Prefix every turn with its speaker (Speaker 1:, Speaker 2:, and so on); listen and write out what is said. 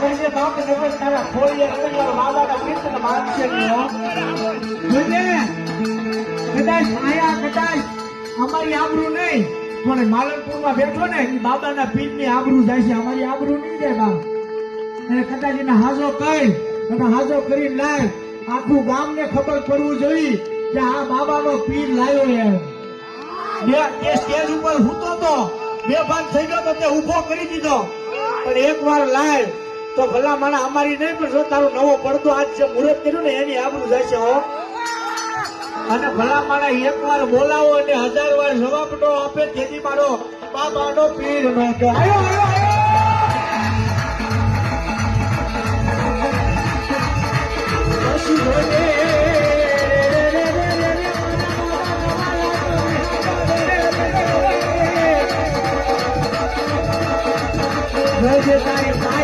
Speaker 1: કરજે બાપ નગર તારા ખોળીએ રંગલા બાબાના કીર્તન માનશે જોજે કદાચ આયા કદાચ અમારી આબરૂ નહીં પણ માલનપુરમાં બેઠો ને એ બાબાના પીરની આબરૂ જાય છે અમારી આબરૂ નહીં જાય બાપ અને કદાચ એને હાજો કહી અને હાજો કરીને લાય આખું ગામને ખબર પડવું જોઈએ કે આ બાબાનો પીર લાવ્યો એમ તે સ્ટેજ ઉપર હૂતો તો બેભાન થઈ ગયો તો તે ઊભો કરી દીધો પણ એકવાર લાય તો ભલા માણા અમારી નહીં પણ જો તારો નવો પડદો આજ જે મુહૂર્ત કર્યું ને એની આબરૂ જાય છે હો અને ભલા માણા એકવાર બોલાવો અને 1000 વાર જવાબ નો આપે તેથી મારો બાબાનો પીર નો કે આયો આયો આયો